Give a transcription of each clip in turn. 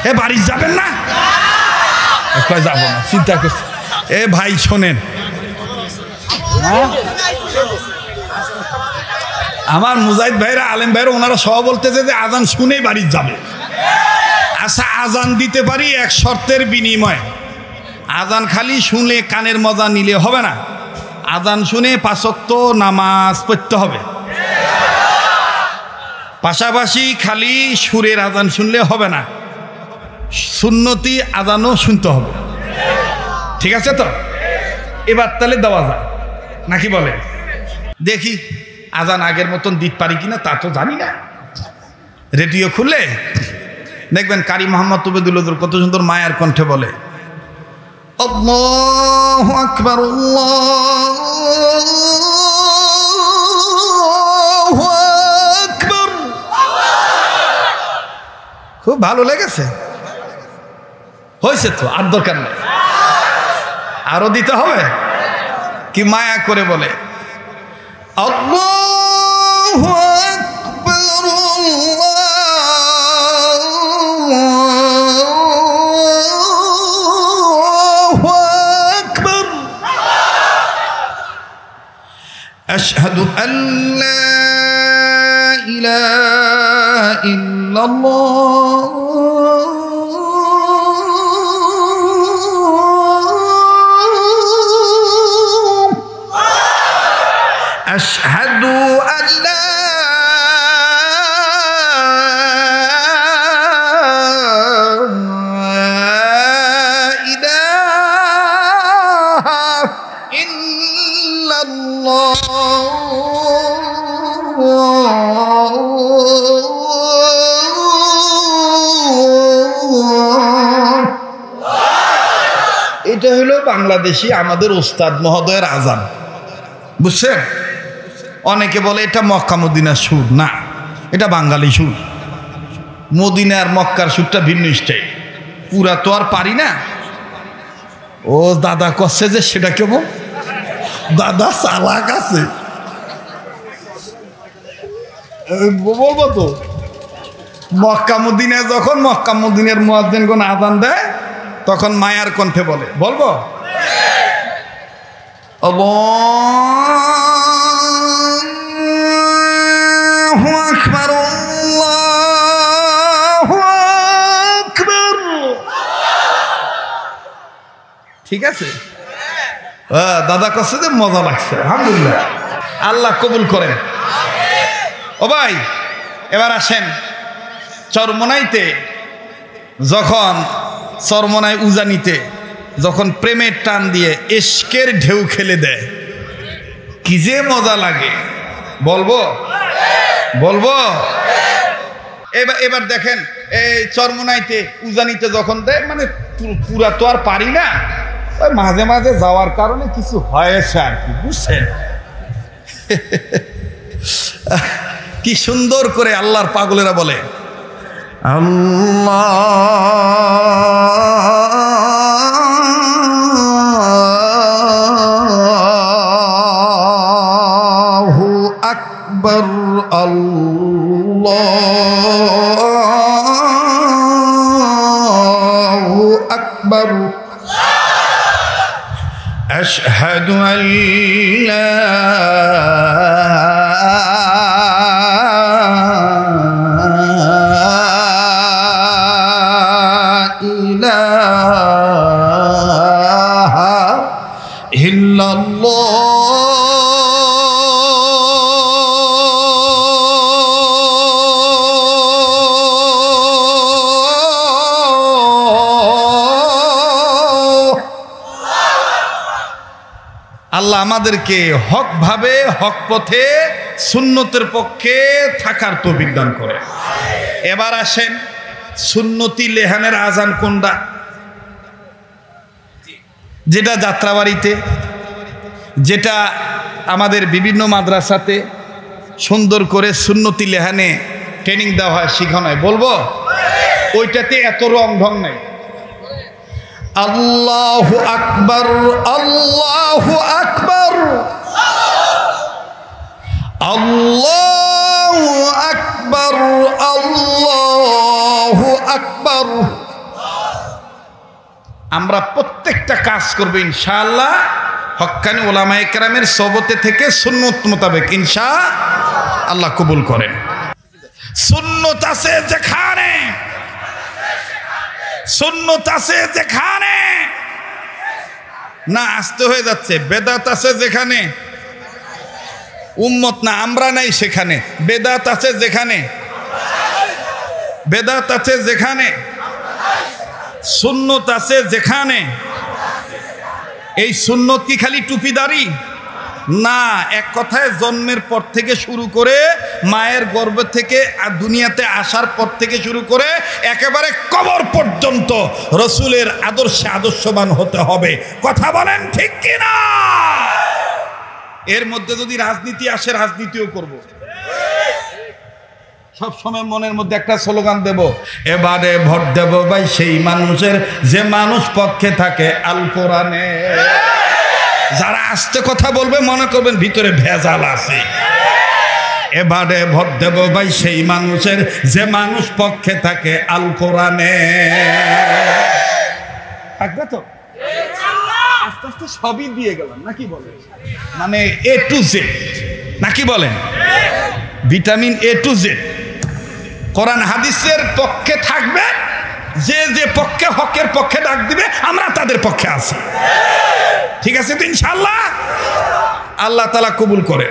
এ বাড়ি যাবেন না? কয় যাবো না, চিন্তা করছি। এ ভাই শোনেন, আমার মুজাহিদ ভাইরা, আলেম ভাইরা, ওনারা সব বলতেছে যে আজান শুনেই বাড়ি যাবে। আচ্ছা, আজান দিতে পারি এক শর্তের বিনিময়ে। আজান খালি শুনলে কানের মজা নিলে হবে না, আজান শুনে 5 ওয়াক্ত নামাজ পড়তে হবে। পাশাপাশি খালি সুরের আজান শুনলে হবে না, সুন্নতি আজানও শুনতে হবে। ঠিক আছে তো? এবার তাহলে দেওয়া যায় নাকি বলে? দেখি আজান আগের মতন দিতে পারি কিনা, তা তো জানি না। রেডিও খুললে দেখবেন কারি মোহাম্মদ তুবেদুল কত সুন্দর মায়ার কণ্ঠে বলে, আল্লাহু আকবার, আল্লাহু আকবার। খুব ভালো লেগেছে, হয়েছে তো, আর দরকার নেই, আরো দিতে হবে। কি মায়া করে বলে, আল্লাহু আকবার, আল্লাহু আকবার, আশহাদু আল্লা ইলাহা ইল্লাল্লাহ, আশহাদু আল্লা ইলাহা ইল্লাল্লাহ। এটা হলো বাংলাদেশি আমাদের ওস্তাদ মহোদয়ের আজান, বুঝছেন? অনেকে বলে এটা মক্কা মদিনার সুর, না, এটা বাঙালি সুর। মদিনা আর মক্কার সুরটা ভিন্ন স্টাইল, পুরা তো আর পারি না। ও দাদা করছে যে সেটা কেমন, দাদা চালাক আছে, বলবো তো। মক্কা মদিনায় যখন মক্কা মদিনার মুয়াজ্জিনগণ আযান দেয় তখন মায়ার কণ্ঠে বলে, বলবো আল্লাহু আকবার, আল্লাহু আকবার। ঠিক আছে? দাদা কাছে যে মজা লাগছে, আলহামদুলিল্লাহ, আল্লাহ কবুল করেন। ও ভাই, এবার আসেন চরমোনাইতে, যখন চরমোনাই উজানিতে যখন প্রেমের টান দিয়ে ইশকের ঢেউ খেলে দেয়, কি যে মজা লাগে, বলবো বলবো। এবার দেখেন এই চরমোনাইতে উজানিতে যখন দেয়, মানে পুরা তো আর পারি না, ওই মাঝে মাঝে যাওয়ার কারণে কিছু হয়েছে আর কি, বুঝছেন? কি সুন্দর করে আল্লাহর পাগলেরা বলে, আল্লাহু আকবার, আল্লাহু আকবার, আশহাদু আল্লা ইলাহা ইল্লাল্লাহ। আল্লাহ আমাদেরকে হক ভাবে, হক পথে, সুন্নতের পক্ষে থাকার তৌফিক দান করে। এবার আসেন সুন্নতি লেহানের আজান কোনটা? যেটা যাত্রাবাড়িতে, যেটা আমাদের বিভিন্ন মাদ্রাসাতে সুন্দর করে সুন্নতি লেহানে ট্রেনিং দেওয়া হয়, শিখানো হয়, বলবো? ওইটাতে এত রং ঢং নাই। আল্লাহু আকবার, আল্লাহু আকবার, আল্লাহু আকবার, আল্লাহু আকবার, আমরা প্রত্যেকটা কাজ করব ইনশাআল্লাহ হক্কানি ওলামায়ে কেরামের সহবতে থেকে সুন্নত মোতাবেক ইনশাআল্লাহ কবুল করেন। সুন্নত আছে যেখানে, সুন্নত আছে যেখানে না আসতে হয়ে যাচ্ছে, বেদাত আছে যেখানে, উম্মত না আমরা নাই সেখানে, বেদাত আছে যেখানে, বেদাত আছে যেখানে, সুন্নত আছে যেখানে। এই সুন্নত কি খালি টুপিদারি না, এক কথায় জন্মের পর থেকে শুরু করে মায়ের গর্ভ থেকে দুনিয়াতে আসার পর থেকে শুরু করে একেবারে কবর পর্যন্ত রসুলের আদর্শে আদর্শবান হতে হবে। কথা বলেন ঠিক কিনা? এর মধ্যে যদি রাজনীতি আসে, রাজনীতিও করব। সব সময় মনের মধ্যে একটা স্লোগান দেব, এবারে ভোট দেব ভাই সেই মানুষের যে মানুষ পক্ষে থাকে আল কোরআনে। যারা আস্তে কথা বলবে মনে করবেন ভিতরে ভেজাল আছে। এবারে ভোট দেব ভাই সেই মানুষের যে মানুষ পক্ষে থাকে আল কোরআনে। থাকবে তো? আস্তে আস্তে সবই দিয়ে গেলাম নাকি বলেন, মানে এ টু জেড নাকি বলেন, ভিটামিন এ টু জেড। কোরআন হাদিসের পক্ষে থাকবে, যে যে পক্ষে হকের পক্ষে ডাক দিবে আমরা তাদের পক্ষে আছি। ঠিক আছে তো ইনশাআল্লাহ? আল্লাহ তাআলা কবুল করে।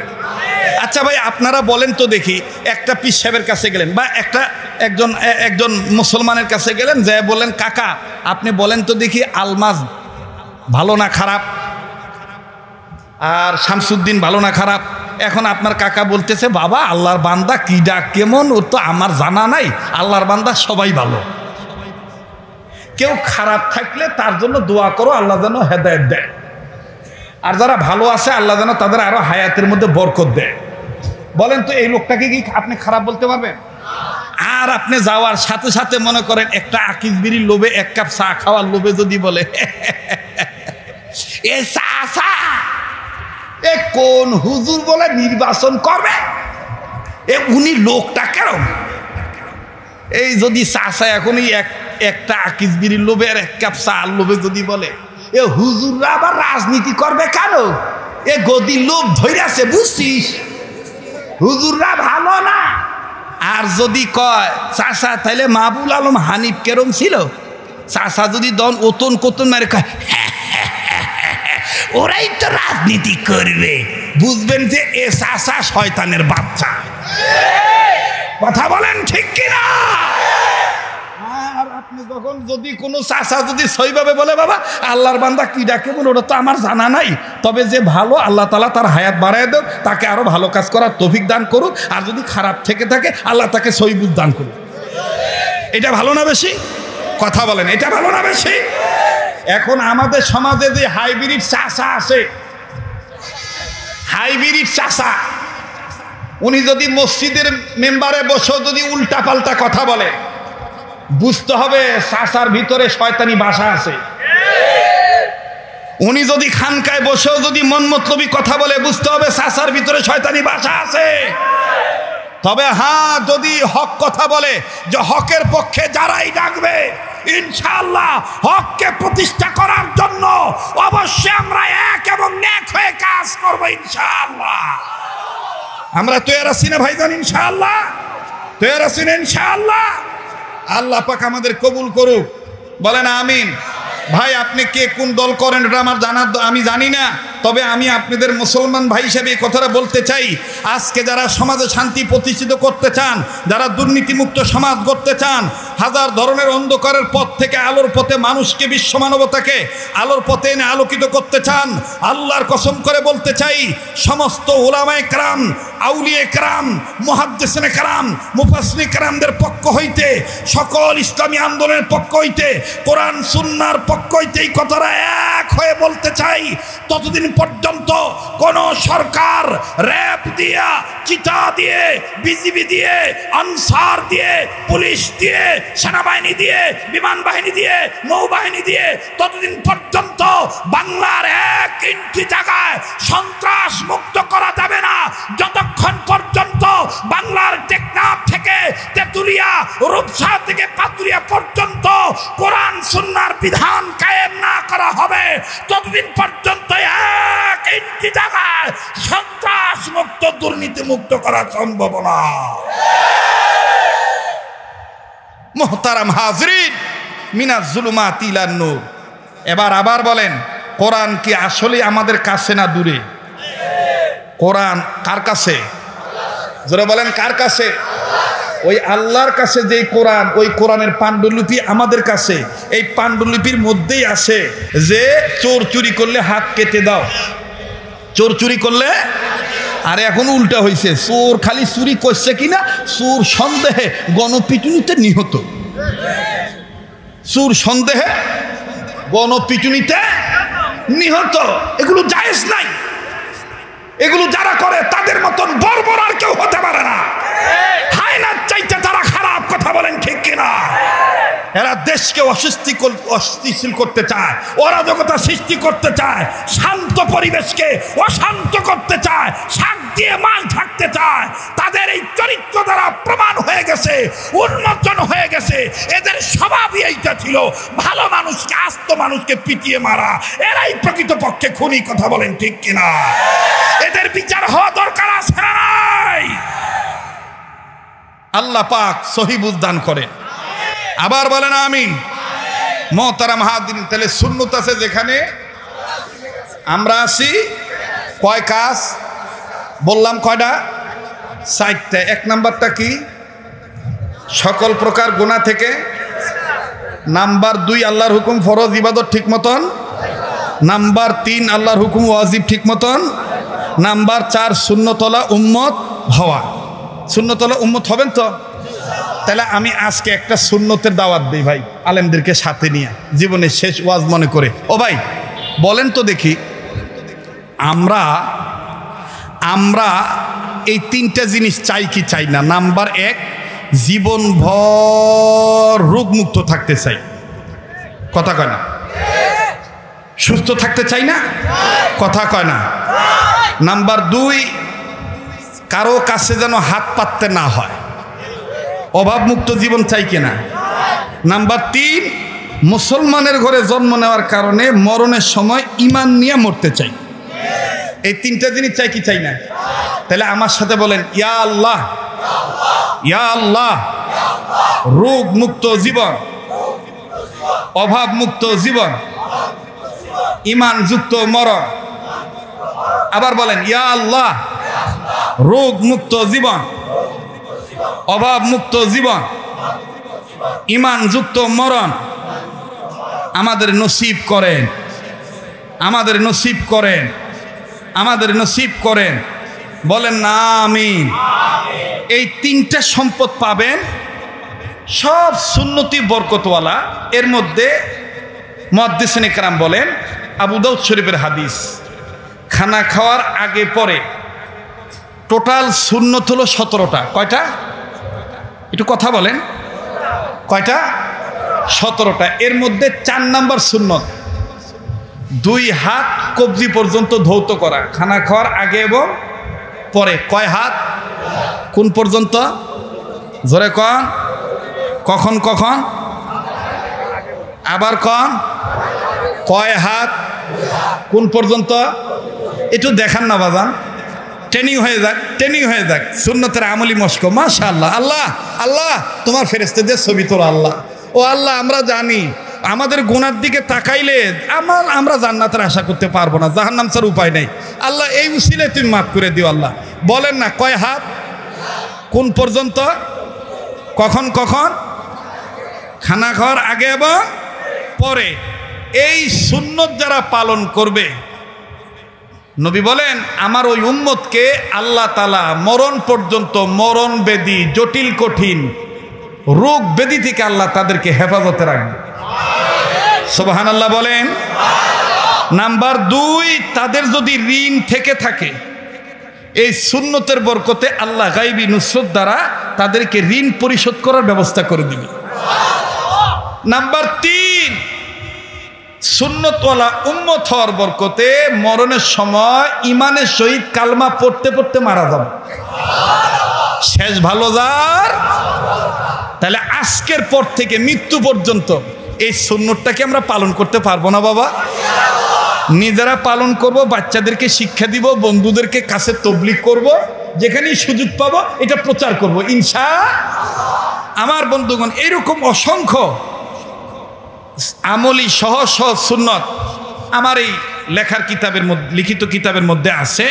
আচ্ছা ভাই আপনারা বলেন তো দেখি, একটা পীর সাহেবের কাছে গেলেন বা একজন মুসলমানের কাছে গেলেন, যে বলেন কাকা আপনি বলেন তো দেখি আলমাজ ভালো না খারাপ, আর শামসুদ্দিন ভালো না খারাপ। এখন আপনার কাকা বলতেছে বাবা আল্লাহর বান্দা কি ডাক কেমন ও তো আমার জানা নাই, আল্লাহর বান্দা সবাই ভালো। কেউ খারাপ থাকলে তার জন্য দোয়া করো আল্লাহ যেন হেদায়েত দেয়, আর যারা ভালো আছে আল্লাহ যেন তাদের আরো হায়াতের মধ্যে বরকত দেয়। বলেন তো এই লোকটাকে কি আপনি খারাপ বলতে পারবেন? আর আপনি যাওয়ার সাথে সাথে মনে করেন একটা আকিস বিড়ির লোভে, এক কাপ চা খাওয়ার লোভে যদি বলে এ চা চা এ কোন হুজুর বলে নির্বাচন করবে, এ উনি লোকটা কেন, এই যদি চা চা এখনই একটা আকিস বিড়ির লোভে আর এক কাপ চা লোভে যদি বলে এ হুজুররা আবার রাজনীতি করবে কেন, এ গদির লোভ ধইরাছে বুঝছিস, হুজুররা ভালো না। আর যদি কয় চাষা তাইলে মাহবুল আলম হানিফ কেরম ছিল, চাষা যদি দন ওতন কোতন মারে কয় ওরাই তো রাজনীতি করবে, বুঝবেন যে এ চাষা শয়তানের বাচ্চা। কথা বলেন ঠিক কিনা? আর আপনি যখন যদি কোনো চাষা যদি সইভাবে বলে বাবা আল্লাহর বান্দা কি ডাকে বলে ওটা তো আমার জানা নাই, তবে যে ভালো আল্লাহ তাআলা তার হায়াত বাড়ায় দেন, তাকে আরো ভালো কাজ করার তৌফিক দান করুক, আর যদি খারাপ থেকে থাকে আল্লাহ তাকে সহিবুদ দান করুক। এটা ভালো না বেশি? কথা বলেন এটা ভালো না বেশি? এখন আমাদের সমাজে যে হাইব্রিড চাষা আছে, হাইব্রিড চাষা, উনি যদি মসজিদের মেম্বারে বসে যদি উল্টা পাল্টা কথা বলে বুঝতে হবে চাষার ভিতরে শয়তানি বাসা আছে। উনি যদি খানকায় বসেও যদি মন মতলবী কথা বলে বুঝতে হবে চাষার ভিতরে শয়তানি বাসা আছে। তবে হ্যাঁ যদি হক কথা বলে, যে হকের পক্ষে যারাই ডাকবে ইনশাআল্লাহ হককে প্রতিষ্ঠা করার জন্য অবশ্যই আমরা এক এবং নেক হয়ে কাজ করব ইনশাআল্লাহ। আমরা তৈরি আছি না ভাইজান? ইনশাআল্লাহ তৈরি আছি না? ইনশাআল্লাহ আল্লাহ পাক আমাদের কবুল করুক, বলেন আমিন। ভাই আপনি কে কোন দল করেন এটা আমার আমি জানি না, তবে আমি আপনাদের মুসলমান ভাই হিসেবে এই কথাটা বলতে চাই, আজকে যারা সমাজে শান্তি প্রতিষ্ঠিত করতে চান, যারা দুর্নীতিমুক্ত সমাজ গড়তে চান, হাজার ধরনের অন্ধকারের পথ থেকে আলোর পথে মানুষকে, বিশ্ব মানবতাকে আলোর পথে এনে আলোকিত করতে চান, আল্লাহর কসম করে বলতে চাই সমস্ত উলামায়ে কেরাম, আউলিয়ে কেরাম, মুহাদ্দিসিনে কেরাম, মুফাসসিরিনে কেরামদের পক্ষ হইতে, সকল ইসলামী আন্দোলনের পক্ষ হইতে, কোরআন সুন্নাহর পক্ষ হইতে এই কথাটা এক হয়ে বলতে চাই, ততদিন পর্যন্ত কোন সরকার র‍্যাব দিয়া, চিতা দিয়ে, বিজিবি দিয়ে, আনসার দিয়ে, পুলিশ দিয়ে, সেনাবাহিনী দিয়ে, বিমান বাহিনী দিয়ে, নৌবাহিনী দিয়ে ততদিন পর্যন্ত বাংলার এক ইঞ্চি জায়গায় সন্ত্রাস মুক্ত করা যাবে না, যতক্ষণ পর্যন্ত বাংলার টেকনাফ থেকে তেতুলিয়া, রূপসা থেকে পাতুরিয়া পর্যন্ত কোরআন সুন্নাহর বিধান কায়েম হবে, ততদিন পর্যন্ত এক ইঞ্চি জায়গায় সন্ত্রাস মুক্ত, দুর্নীতি মুক্ত করা সম্ভব না। মুহতারাম হাজরিন, মিনাজ জুলুমাতি ইলান নূর। এবার আবার বলেন, কোরআন কি আসলে আমাদের কাছে না দূরে? কোরআন কার কাছে? যারা বলেন কার কাছে? ওই আল্লাহর কাছে যে কোরআন, ওই কোরআনের পাণ্ডুলিপি আমাদের কাছে। এই পাণ্ডুলিপির মধ্যেই আছে যে চোর চুরি করলে হাত কেটে দাও, চোর চুরি করলে। আর এখন উল্টা হয়েছে, চোর খালি চুরি করছে কিনা, চোর সন্দেহে গণপিটুনিতে নিহত, চোর সন্দেহে গণপিটুনিতে নিহত। এগুলো জায়েজ নাই। এগুলো যারা করে তাদের মতন বর্বর আর কেউ হতে পারে না। হায়নার চাইতে তারা খারাপ, কথা বলেন ঠিক কিনা? এরা দেশকে অস্থিতিশীল করতে চায়, অরাজকতা সৃষ্টি করতে চায়, শান্ত পরিবেশকে অশান্ত করতে চায়, শাক দিয়ে মাল থাকতে চায়। তাদের এই চরিত্র দ্বারা প্রমাণ হয়ে গেছে, উন্মোচন হয়ে গেছে। এদের স্বভাবই এইটা ছিল, ভালো মানুষকে, আস্ত মানুষকে পিটিয়ে মারা। এরাই প্রকৃতপক্ষে খুনি, কথা বলেন ঠিক কিনা? এদের বিচার হওয়া দরকার আছে না নাই? আল্লাহ পাক সহি বুঝদান করে। আবার বলেন আমিন। মুহতারাম হাজিরিন, তাহলে সুন্নত আছে যেখানে আমরা আছি। কয় কাজ বললাম? কয়টা? 4টা। 1 নাম্বারটা কি? সকল প্রকার গুনাহ থেকে। নাম্বার 2 আল্লাহর হুকুম ফরজ ইবাদত ঠিক মতন। নাম্বার 3 আল্লাহর হুকুম ওয়াজিব ঠিক মতন। নাম্বার 4 সুন্নতওয়ালা উম্মত হওয়া। সুন্নতওয়ালা উম্মত হবেন তো? তাহলে আমি আজকে একটা সুন্নতের দাওয়াত দিই ভাই, আলেমদেরকে সাথে নিয়ে, জীবনের শেষ ওয়াজ মনে করে। ও ভাই বলেন তো দেখি, আমরা এই 3টা জিনিস চাই কি চাই না? নাম্বার 1, জীবনভর রোগমুক্ত থাকতে চাই, কথা কয় না? সুস্থ থাকতে চাই না, কথা কয় না? নাম্বার 2, কারো কাছে যেন হাত পাততে না হয়, অভাবমুক্ত জীবন চাই কিনা? নাম্বার 3, মুসলমানের ঘরে জন্ম নেওয়ার কারণে মরণের সময় ঈমান নিয়ে মরতে চাই। এই 3টা জিনিস চাই কি চাই না? তাহলে আমার সাথে বলেন, ইয়া আল্লাহ, ইয়া আল্লাহ, রোগ মুক্ত জীবন, অভাব মুক্ত জীবন, ঈমান যুক্ত মরণ। আবার বলেন, ইয়া আল্লাহ, রোগ মুক্ত জীবন, অভাব মুক্ত জীবন, ঈমান যুক্ত মরণ আমাদের নসিব করেন, আমাদের নসিব করেন, আমাদের নসিব করেন। বলেন না আমিন। এই 3টা সম্পদ পাবেন, সব সুন্নতি বরকতওয়ালা। এর মধ্যে মুহাদ্দিসিনে কেরাম বলেন, আবু দাউদ শরীফের হাদিস, খানা খাওয়ার আগে পরে টোটাল সুন্নত হলো 17টা। কয়টা? একটু কথা বলেন, কয়টা? 17টা। এর মধ্যে 4 নাম্বার সুন্নত, 2 হাত কবজি পর্যন্ত ধৌত করা, খানা খাওয়ার আগে এবং পরে। কয় হাত? কোন পর্যন্ত? জোরে কন। কখন কখন? আবার কন। কয় হাত? কোন পর্যন্ত? একটু দেখান না বাজান, ট্রেনিং হয়ে যাক, ট্রেনিং হয়ে যাক, সুন্নতের আমলি মস্ক। মাশাআল্লাহ। আল্লাহ আল্লাহ তোমার ফেরেশতাদের ছবি তোলা। আল্লাহ, ও আল্লাহ, আমরা জানি আমাদের গুনার দিকে তাকাইলে আমরা জান্নাতের আশা করতে পারবো না, জাহান্নাম ছাড়া উপায় নেই। আল্লাহ এই উসিলায় তুমি মাফ করে দিও। আল্লাহ বলেন না, কয় হাত? কোন পর্যন্ত? কখন কখন? খানা খাওয়ার আগে এবং পরে। এই সুন্নত যারা পালন করবে, নবী বলেন আমার ওই উম্মতকে আল্লাহ তাআলা মরণ পর্যন্ত, মরণ ব্যাধি, জটিল কঠিন রোগ ব্যাধি থেকে আল্লাহ তাদেরকে হেফাজতে রাখবে। সুবহানাল্লাহ বলেন। নাম্বার 2, তাদের যদি ঋণ থেকে থাকে, এই সুন্নতের বরকতে আল্লাহ গায়বী নুসরত দ্বারা তাদেরকে ঋণ পরিশোধ করার ব্যবস্থা করে দিবে। নাম্বার 3, সুন্নতওয়ালা উম্মত হওয়ার বরকতে মরণের সময় ঈমানের সহিত কালমা পড়তে পড়তে মারা যাবে। শেষ ভালো যার। তাহলে আজকের পর থেকে মৃত্যু পর্যন্ত এই সুন্নতটাকে আমরা পালন করতে পারবো না বাবা? নিজেরা পালন করব, বাচ্চাদেরকে শিক্ষা দিব, বন্ধুদেরকে কাছে তবলিগ করব, যেখানেই সুযোগ পাবো এটা প্রচার করব ইনশাআল্লাহ। আমার বন্ধুগণ, এরকম অসংখ্য আমলি সহজ সহজ সুন্নত আমার এই লেখার কিতাবের মধ্যে, লিখিত কিতাবের মধ্যে আছে,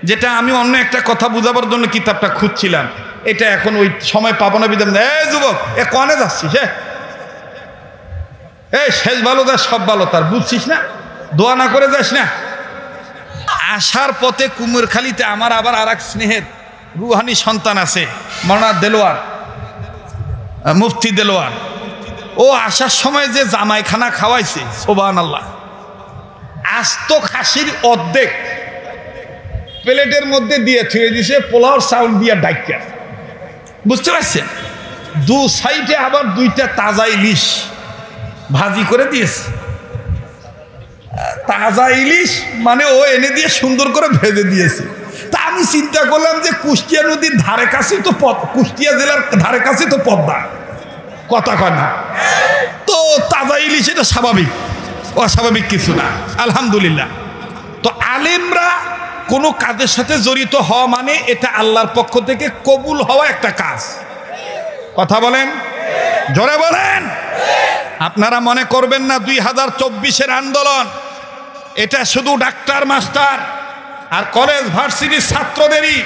যেটা আমি অন্য একটা কথা বুঝাবার জন্য কিতাবটা খুঁজছিলাম। এটা এখন ওই সময় পাবো না বিধান। যুবক, কনে যাচ্ছিস? শেষ ভালো যা, সব ভালো তার, বুঝছিস না? দোয়া না করে যাস না। আসার পথে কুমোরখালীতে আমার আবার আর এক স্নেহের রুহানি সন্তান আছে, মাওলানা দেলোয়ার, মুফতি দেলোয়ার। ও আসার সময় যে জামাইখানা খাওয়াইছে, সুবহানাল্লাহ, আস্ত খাসির অর্ধেক প্লেটের মধ্যে দিয়ে থুয়ে দিছে, পোলাও চাউল দিয়ে ডাইকা, বুঝতে পারছেন? দু সাইডে আবার দুইটা তাজা ইলিশ ভাজি করে দিয়েছে। তাজা ইলিশ মানে ও এনে দিয়ে সুন্দর করে ভেজে দিয়েছে। তা আমি চিন্তা করলাম যে কুষ্টিয়া নদীর ধারে কাছে তো কুষ্টিয়া জেলার ধারে কাছে তো পদ্মা, কথা কয় না তো, তাজা ইলিশ এটা স্বাভাবিক, অস্বাভাবিক কিছু না, আলহামদুলিল্লাহ। তো আলেমরা কোনো কাজের সাথে জড়িত হওয়া মানে এটা আল্লাহর পক্ষ থেকে কবুল হওয়া একটা কাজ। কথা বলেন, জোরে বলেন। আপনারা মনে করবেন না 2024-এর আন্দোলন এটা শুধু ডাক্তার, মাস্টার আর কলেজ ভার্সিটির ছাত্রদেরই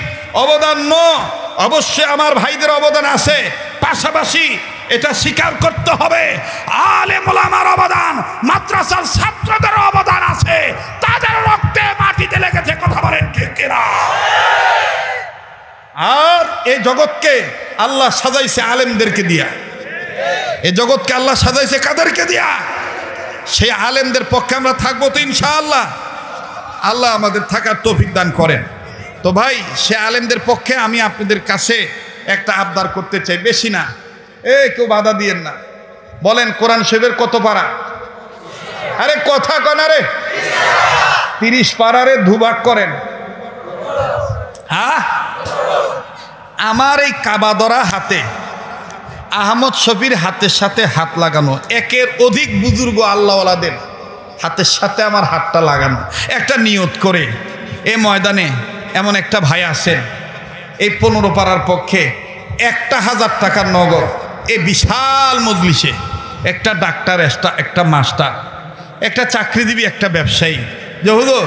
অবদান নয়। অবশ্যই আমার ভাইদের অবদান আছে, পাশাপাশি এটা স্বীকার করতে হবে আলেম ওলামার অবদান, মাদ্রাসার ছাত্রদের অবদান আছে, তাদের রক্তে মাটিতে লেগেছে। কথা বলেন ঠিক কিনা? আর এই জগৎকে আল্লাহ সাজাইছে আলেমদেরকে দিয়া, এই জগৎকে আল্লাহ সাজাইছে কাদেরকে দিয়া? সেই আলেমদের পক্ষে আমরা থাকবো তো ইনশাআল্লাহ। আল্লাহ আমাদের থাকার তৌফিক দান করেন। তো ভাই, সে আলেমদের পক্ষে আমি আপনাদের কাছে একটা আবদার করতে চাই, বেশি না, কেউ বাধা দিয়েন না। বলেন কোরআন শরীফের কত পারা? আরে কথা কন, আরে 30 পারারে দুভাগ করেন। হ্যাঁ, আমার এই কাবাদরা হাতে, আহমদ শফির হাতের সাথে হাত লাগানো, একের অধিক বুজুর্গ আল্লাহওয়ালাদের হাতের সাথে আমার হাতটা লাগানো, একটা নিয়ত করে এই ময়দানে এমন একটা ভাই আছেন, এই 15 পাড়ার পক্ষে 1000 টাকার নগদ, এই বিশাল মজলিসে একটা ডাক্তার, একটা মাস্টার, একটা চাকরিজীবী, একটা ব্যবসায়ী, যে হুজুর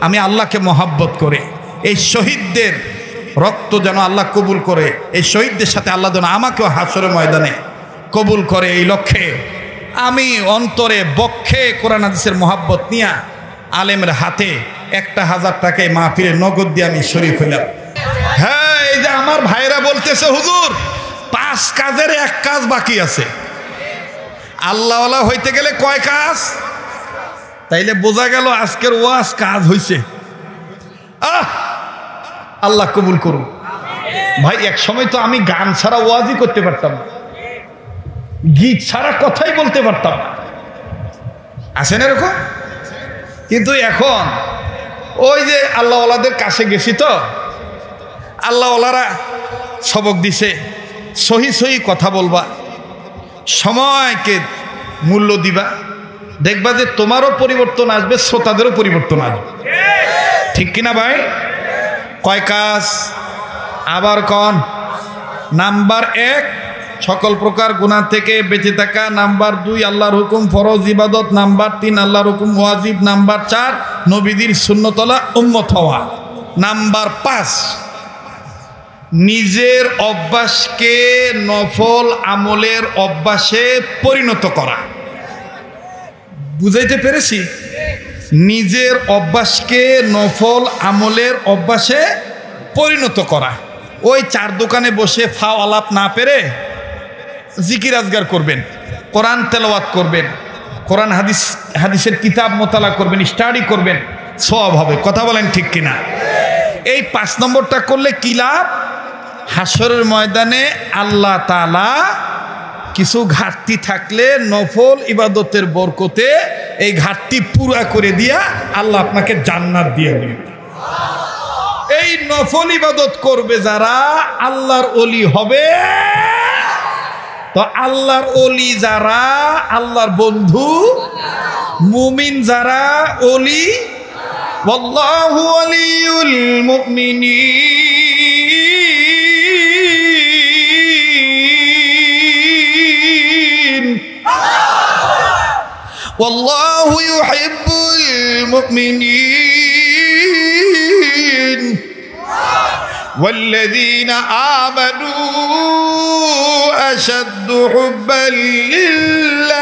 আমি আল্লাহকে মহাব্বত করে এই শহীদদের রক্ত যেন আল্লাহ কবুল করে, এই শহীদদের সাথে আল্লাহ যেন আমাকেও হাসরের ময়দানে কবুল করে, এই লক্ষ্যে আমি অন্তরে বক্ষে কোরআন হাদিসের মহাব্বত নিয়ে আলেমের হাতে 1000 টাকায় মাহফিলে নগদ দিয়ে আমি শরীক হইলাম। হ্যাঁ, এই যে আমার ভাইরা বলতেছে হুজুর 5 কাজের 1 কাজ বাকি আছে। আল্লাহওয়ালা হইতে গেলে কয় কাজ? তাইলে বোঝা গেল আজকের ওয়াজ কাজ হইছে। আল্লাহ কবুল করুন। ভাই, এক সময় তো আমি গান ছাড়া ওয়াজই করতে পারতাম না, গীত ছাড়া কথাই বলতে পারতাম না, আছেন এরকম? কিন্তু এখন ওই যে আল্লাহওয়ালাদের কাছে গেছি তো, আল্লাহওয়ালারা সবক দিছে, সহি সহি কথা বলবা, সময়কে মূল্য দিবা, দেখবা যে তোমারও পরিবর্তন আসবে, শ্রোতাদেরও পরিবর্তন আসবে। ঠিক কিনা ভাই? কয় কাজ? আবার কন। নাম্বার 1 সকল প্রকার গুনাহ থেকে বেঁচে থাকা, নাম্বার 2 আল্লাহর হুকুম ফরজ ইবাদত, নাম্বার 3 আল্লাহর হুকুম ওয়াজিব, নাম্বার 4 নবীদের সুন্নতলা উম্মত হওয়া, নাম্বার 5 নিজের অভ্যাসকে নফল আমলের অভ্যাসে পরিণত করা। বুঝাইতে পেরেছি? নিজের অভ্যাসকে নফল আমলের অভ্যাসে পরিণত করা। ওই 4 দোকানে বসে ফাও আলাপ না পেরে জিকির আজগার করবেন, কোরআন তেলাওয়াত করবেন, কোরআন হাদিসের কিতাব মোতালা করবেন, স্টাডি করবেন, সওয়াব হবে। কথা বলেন ঠিক কিনা? এই 5 নম্বরটা করলে কি লাভ? হাসরের ময়দানে আল্লাহ তাআলা কিছু ঘাটতি থাকলে নফল ইবাদতের বরকতে এই ঘাটতি পুরা করে দিয়া আল্লাহ আপনাকে জান্নাত দিয়ে দিবেন। এই নফল ইবাদত করবে যারা, আল্লাহর ওলি হবে, তো আল্লাহর ওলি যারা, আল্লাহর বন্ধু মুমিন যারা, ওলি ওয়াল্লাহু ওয়ালিউল মুমিনিন ওয়াল্লাহু ইউহিব্বুল মুমিনিন والذين آمنوا أشد حبا لله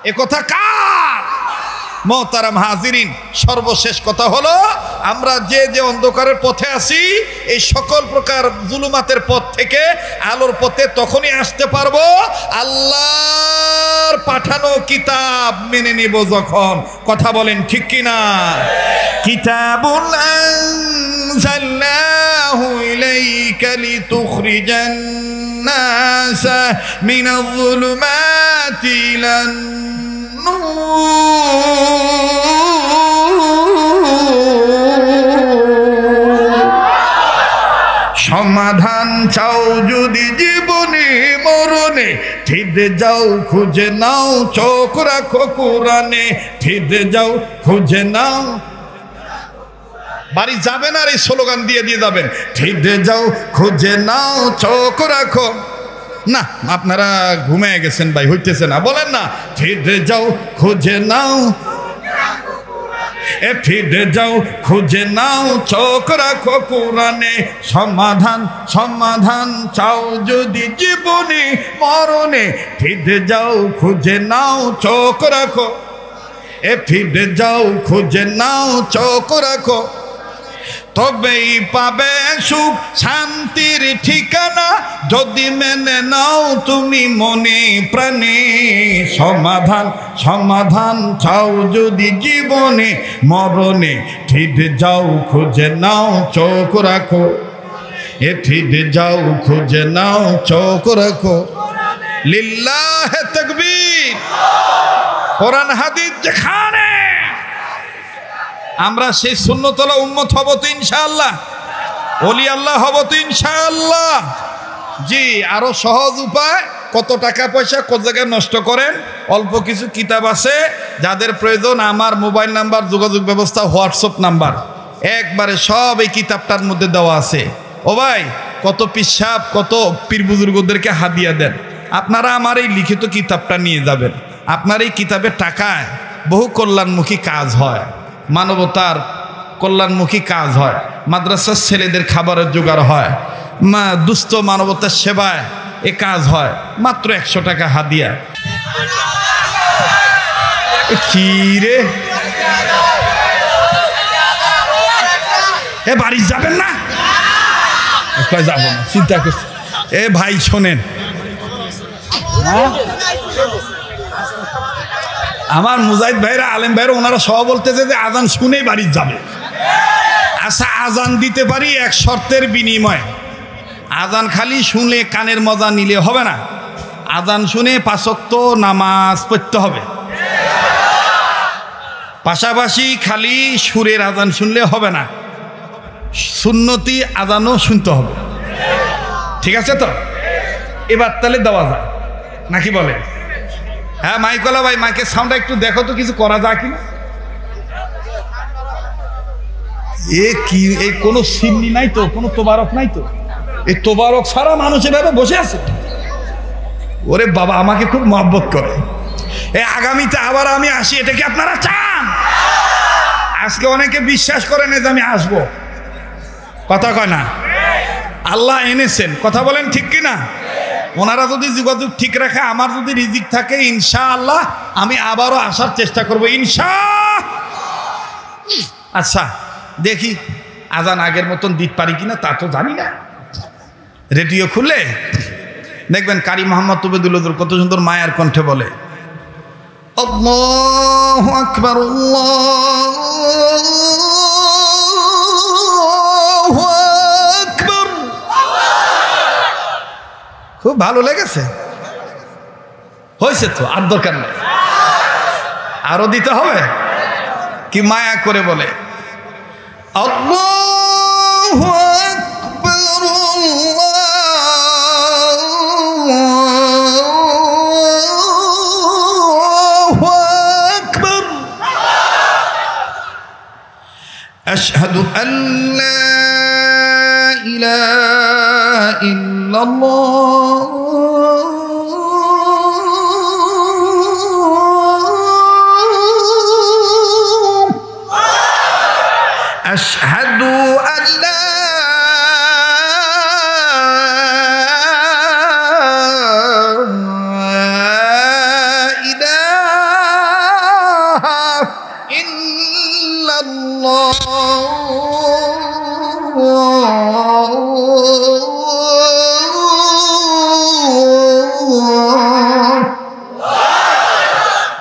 এ কথা কার? মোহতারাম হাজিরিন, সর্বশেষ কথা হলো আমরা যে যে অন্ধকারের পথে আছি এই সকল প্রকার জুলুমাতের পথ থেকে আলোর পথে তখনই আসতে পারবো আল্লাহর পাঠানো কিতাব মেনে নিব যখন। কথা বলেন ঠিক কিনা? কিতাবুন আনজালনাহু ইলাইকা লিতুখরিজান নাসা মিনাজ যুলুমাতি ইলান সমাধান চাও যদি জীবনে মরণে, ঠিদে যাও খুঁজে নাও, চোখ রাখো কোরআনে। ঠিদে যাও খুঁজে নাও, বাড়ি যাবেন আর এই স্লোগান দিয়ে দিয়ে যাবেন, ঠিদে যাও খুঁজে নাও, চোখ রাখো। না আপনারা ঘুমিয়ে গেছেন ভাই, হইতেছে না, বলেন না ঠিদে যাও খুঁজে নাও, এ ফিরে যাও খুঁজে নাও, চোখ রাখো কোরআনে। সমাধান সমাধান চাও যদি জীবনে মরণে, ফিরে যাও খুঁজে নাও, চোখ রাখো, এ ফিরে যাও খুঁজে নাও, চোখ রাখো। তবেই পাবে সুখ শান্তির ঠিকানা, যদি মেনে নাও তুমি মনে প্রাণে। সমাধান সমাধান চাও যদি জীবনে মরণে, ঠিদে যাও খুঁজে নাও, চোখ রাখো, এ ঠিদে যাও খুঁজে নাও, চোখ রাখো। লিল্লাহে তাকবীর। কোরআন হাদিস যেখানে আমরা সেই সুন্নতলা উম্মত হব তো ইনশাআল্লাহ, ওলি আল্লাহ হব তো ইনশাআল্লাহ। জি, আরো সহজ উপায়, কত টাকা পয়সা কত জায়গায় নষ্ট করেন, অল্প কিছু কিতাব আছে যাদের প্রয়োজন, আমার মোবাইল নাম্বার, যোগাযোগ ব্যবস্থা, হোয়াটসঅ্যাপ নাম্বার একবারে সব এই কিতাবটার মধ্যে দেওয়া আছে। ও ভাই, কত পিসাব কত পীর বুজুর্গদেরকে হাদিয়া দেন, আপনারা আমার এই লিখিত কিতাবটা নিয়ে যাবেন। আপনার এই কিতাবের টাকায় বহু কল্যাণমুখী কাজ হয়, মানবতার কল্যাণমুখী কাজ হয়, মাদ্রাসার ছেলেদের খাবারের জোগাড় হয়, দুস্থ মানবতার সেবায় এ কাজ হয়। মাত্র 100 টাকা হাদিয়া। কি রে, এ বাড়ি যাবেন না? যাবো না, চিন্তা করছি। এ ভাই শোনেন, আমার মুজাহিদ ভাইরা, আলেম ভাইরা, ওনারা সব বলতেছে যে আজান শুনেই বাড়ি যাবে। আচ্ছা, আজান দিতে পারি এক শর্তের বিনিময়ে। আজান খালি শুনে কানের মজা নিলে হবে না, আজান শুনে 5 ওয়াক্ত নামাজ পড়তে হবে। পাশাপাশি খালি সুরের আজান শুনলে হবে না, সুন্নতি আজানও শুনতে হবে। ঠিক আছে তো? এবার তাহলে দেওয়া যায় নাকি বলে? হ্যাঁ মাইকলা ভাই, মাইকের সাউন্ডটা একটু দেখো তো, কিছু করা যায় কিনা। এ কি, এই কোনো সিন্নি নাই তো, কোনো তোবারক নাই তো? এই তোবারক সারা মানুষ এভাবে বসে আছে। ওরে বাবা, আমাকে খুব মহব্বত করে। এই আগামীতে আবার আমি আসি, এটা কি আপনারা চান? আজকে অনেকে বিশ্বাস করে না যে আমি আসবো, কথা কয় না। আল্লাহ এনেছেন, কথা বলেন ঠিক কিনা? ওনারা যদি যোগাযোগ ঠিক রাখে, আমার যদি রিজিক থাকে, ইনশাআল্লাহ আমি আবারও আসার চেষ্টা করবো আচ্ছা দেখি আজান আগের মতন দিতে পারি কিনা, তা তো জানি না। রেডিও খুললে দেখবেন কারি মোহাম্মদ তুবেদুল্লাহ কত সুন্দর মায়ার কণ্ঠে বলে, আল্লাহু আকবার, আল্লাহু আকবার। খুব ভালো লেগেছে, হয়েছে তো, আর দরকার নেই, আরো দিতে হবে। কি মায়া করে বলে, আল্লাহু আকবার। আশহাদু আল্লা ইলাহা ইল্লাল্লাহ আশহাদু আল্লা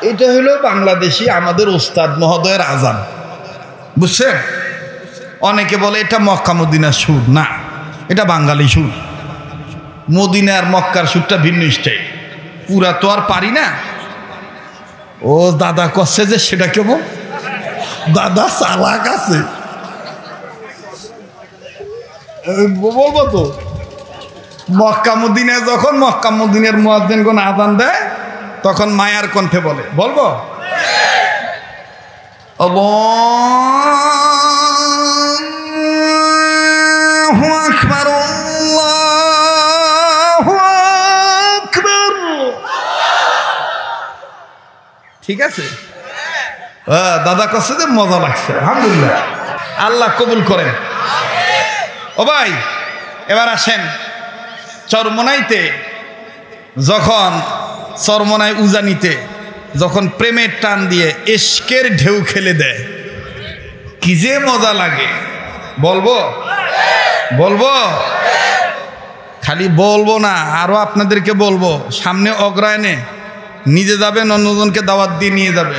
এটা হলো বাংলাদেশি আমাদের ওস্তাদ মহোদয়ের আজান, বুঝছেন? অনেকে বলে এটা মক্কা মদিনার সুর, না, এটা বাঙালি সুর। মদিনা আর মক্কার সুরটা ভিন্ন স্টাইল, পুরা তো আর পারি না। ও দাদা করছে যে সেটা কেমন, দাদা চালাক আছে, বলবো তো। মক্কা মদিনায় যখন মক্কা মদিনার মুয়াজ্জিন কোন আযান দেয় তখন মায়ার কণ্ঠে বলে, বলবো আল্লাহু আকবার আল্লাহু আকবার। ঠিক আছে, দাদা কাছে যে মজা লাগছে, আলহামদুলিল্লাহ, আল্লাহ কবুল করেন। ও ভাই, এবার আসেন চরমোনাইতে, যখন চরমোনাই উজানিতে যখন প্রেমের টান দিয়ে ইশকের ঢেউ খেলে দেয়, কি যে মজা লাগে, বলবো বলবো খালি বলবো না, আরো আপনাদেরকে বলবো। সামনে অগ্রায়ণে নিজে যাবেন, অন্যজনকে দাওয়াত দিয়ে নিয়ে যাবে।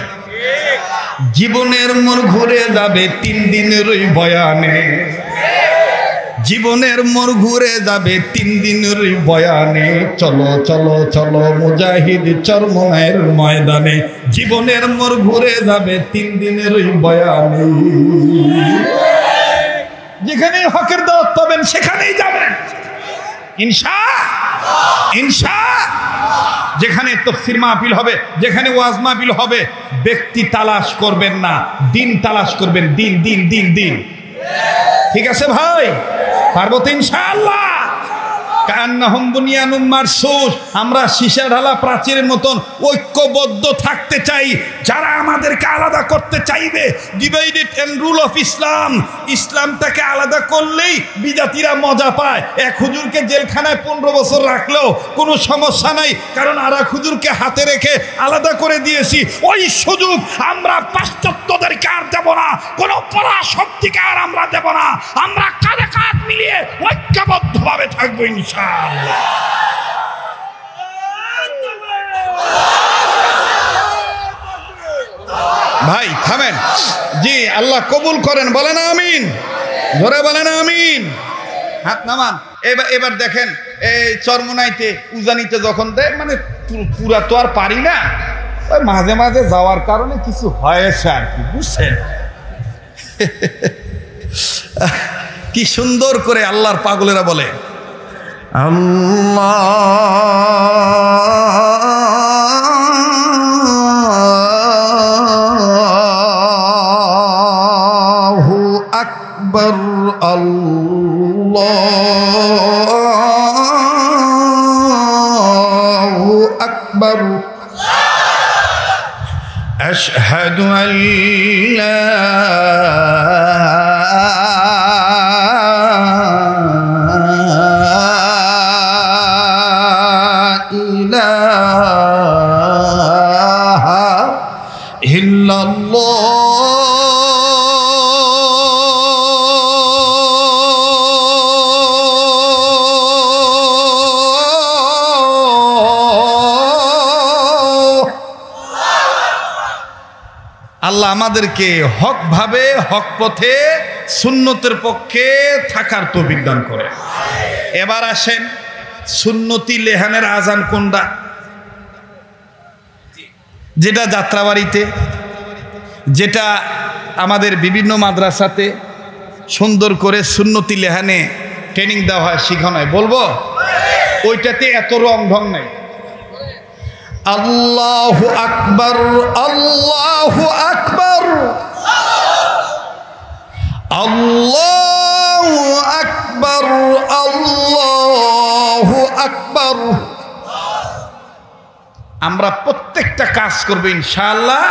জীবনের মোড় ঘুরে যাবে 3 দিনের ওই বয়ানে, জীবনের মোড় ঘুরে যাবে 3 দিনের ওই বয়ানে। চলো চলো চলো মুজাহিদ চরমোনাইয়ের ময়দানে, জীবনের মোড় ঘুরে যাবে 3 দিনের ওই বয়ানে। যেখানে হকের দাওয়াত পাবেন সেখানেই যাবেন ইনশাআল্লাহ। যেখানে তাফসীর মাহফিল হবে, যেখানে ওয়াজ মাহফিল হবে, ব্যক্তি তালাশ করবেন না, দিন তালাশ করবেন, দিন দিন দিন দিন। ঠিক আছে ভাই, পারবো তো ইনশাআল্লাহ। কান্নাহুম বুনিয়ানুম মারসুস, আমরা সীসা ঢালা প্রাচীরের মতন ঐক্যবদ্ধ থাকতে চাই। যারা আমাদেরকে আলাদা করতে চাইবে, divided and rule of Islam, ইসলামটাকে আলাদা করলেই বিজাতিরা মজা পায়। এক হুজুরকে জেলখানায় 15 বছর রাখলেও কোনো সমস্যা নাই, কারণ আর এক হুজুরকে হাতে রেখে আলাদা করে দিয়েছি। ওই সুযোগ আমরা পাশ্চাত্যদেরকে আর দেব না, কোনো পরাশক্তিকে আর আমরা দেব না। আমরা কাঁধে কাঁধ মিলিয়ে ঐক্যবদ্ধভাবে থাকবো ইনশাআল্লাহ। ভাই থামেন, জি আল্লাহ কবুল করেন, বলেন আমিন, ধরে বলেন আমিন, হাত নামান। এবার দেখেন, এই চরমোনাইতে উজানিতে যখন দেয়, মানে পুরা তো আর পারি না, ওই মাঝে মাঝে যাওয়ার কারণে কিছু হয়েছে আর কি, বুঝছেন? কি সুন্দর করে আল্লাহর পাগলেরা বলে আল্লাহু আকবার, আল্লাহু আকবার, আশহাদু আল্লা আল্লাহ আমাদেরকে হক ভাবে, হক পথে, সুন্নতের পক্ষে থাকার তৌফিক দান করে। এবার আসেন সুন্নতি লেহানের আজান কোনটা? যেটা যাত্রাবাড়িতে, যেটা আমাদের বিভিন্ন মাদ্রাসাতে সুন্দর করে সুন্নতি লেহানে ট্রেনিং দেওয়া হয়, শিখানো হয়, বলবো ওইটাতে এত রং ঢং নাই। আল্লাহু আকবার, আল্লাহু আকবার, আল্লাহু আকবার, আল্লাহু আকবার। আমরা প্রত্যেকটা কাজ করব ইনশাআল্লাহ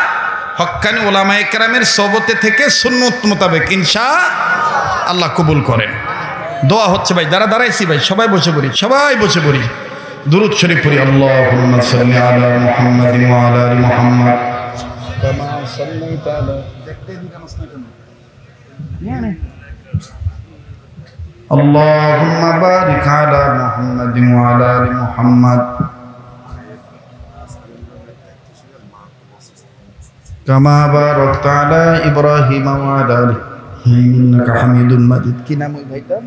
হক্কানি ওলামায়ে কেরামের সোহবতে থেকে সুন্নত মোতাবেক ইনশাআল্লাহ কবুল করেন। দোয়া হচ্ছে ভাই, যারা দাঁড়াইছি ভাই সবাই বসে পড়ি, সবাই বসে পড়ি, দুরূদ শরীফ পড়ি। আল্লাহুম্মা সাল্লি আলা মুহাম্মাদিন ওয়া আলা আলি মুহাম্মাদ কামা সাল্লাইতা আলা, দেখতে দিন কামস না কেন মানে আল্লাহুম্মা বারিক আলা মুহাম্মাদিন ওয়া আলা আলি মুহাম্মাদ কামা বারাকতা আলা ইব্রাহিম ওয়া আলা আলি ইন্নাকা হামিদুম মাজিদ। কি নাম ওই ভাইটা?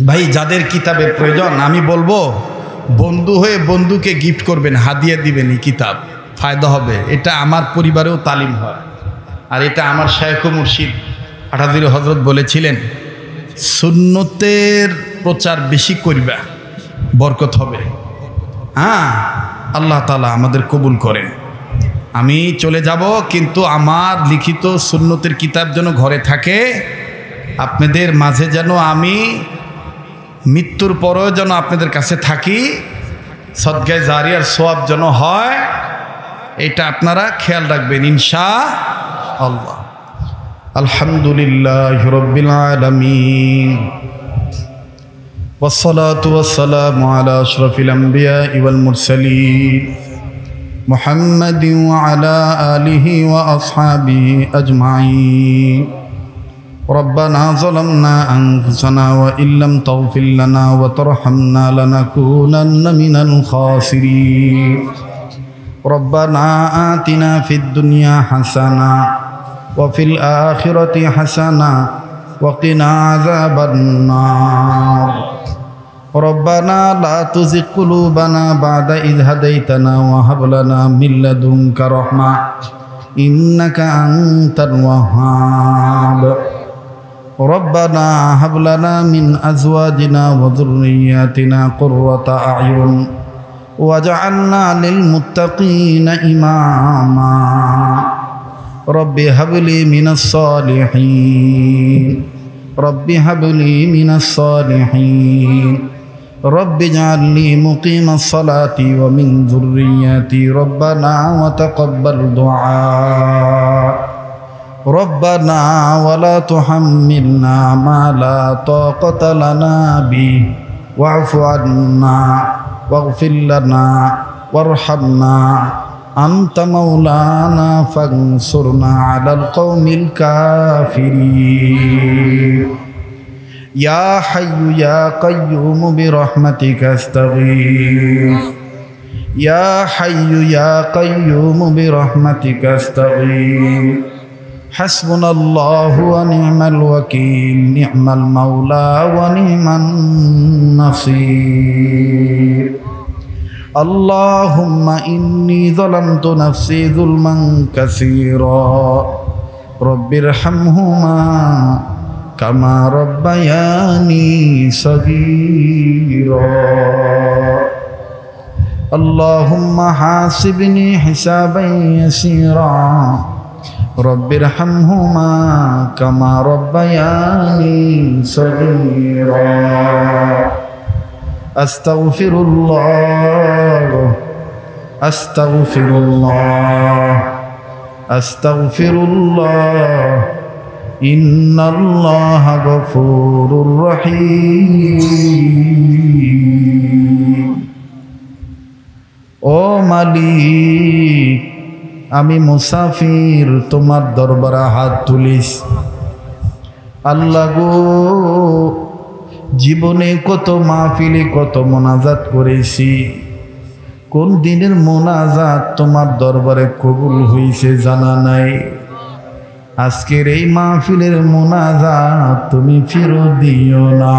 ভাই যাদের কিতাবের প্রয়োজন আমি বলবো বন্ধু হয়ে বন্ধুকে গিফট করবেন, হাদিয়া দিবেন, এই কিতাব ফায়দা হবে। এটা আমার পরিবারেও তালিম হয়, আর এটা আমার শায়খ মুর্শিদ আঠাদির হজরত বলেছিলেন সুন্নতের প্রচার বেশি করবা, বরকত হবে। হ্যাঁ, আল্লাহ তাআলা আমাদের কবুল করেন। আমি চলে যাব, কিন্তু আমার লিখিত সুন্নতের কিতাব যেন ঘরে থাকে, আপনাদের মাঝে যেন আমি মৃত্যুর পরেও যেন আপনাদের কাছে থাকি, সদকায়ে জারিয়ার সওয়াব যেন হয়, এটা আপনারা খেয়াল রাখবেন ইনশাআল্লাহ। আলহামদুলিল্লাহি রাব্বিল আলামিন ওয়াসসালাতু ওয়াসসালামু আলা আশরাফিল আমবিয়াই ওয়াল মুরসালিন মুহাম্মাদিন ওয়া আলা আলিহি ওয়া আসহাবিহি আজমাইন। ربنا ظلمنا أنفسنا وإن لم تغفر لنا وترحمنا لنكونن من الخاسرين. ربنا آتنا في الدنيا حسنة وفي الآخرة حسنة وقنا عذاب النار. ربنا لا تزغ قلوبنا بعد إذ هديتنا وهب لنا من لدنك رحمة إنك أنت الوهاب. ربنا هب لنا من أزواجنا وذرياتنا قرة أعين واجعلنا للمتقين إماما. رب هب لي من الصالحين، رب هب لي من الصالحين، رب اجعل لي مقيم الصلاة ومن ذريتي ربنا وتقبل دعاء. ربنا ولا تحملنا ما لا طاقة لنا به واعف عنا واغفر لنا وارحمنا أنت مولانا فانصرنا على القوم الكافرين. يا حي يا قيوم برحمتك استغيث، يا حي يا قيوم برحمتك استغيث. حسبنا الله ونعم الوكيل، نعم المولى ونعم النصير. اللهم إني ظلمت نفسي ظلما كثيرا، رب ارحمهما كما ربياني صغيرا. اللهم حاسبني حسابا يسيرا، رب ارحمهما كما ربياني صغيرا. أستغفر الله أستغفر الله أستغفر الله إن الله غفور رحيم. ও মালিক, আমি মুসাফির, তোমার দরবারে হাত তুলিস। আল্লাহ গো, জীবনে কত মাহফিলে কত মোনাজাত করেছি, কোন দিনের মোনাজাত তোমার দরবারে কবুল হইছে জানা নাই। আজকের এই মাহফিলের মোনাজাত তুমি ফেরত দিও না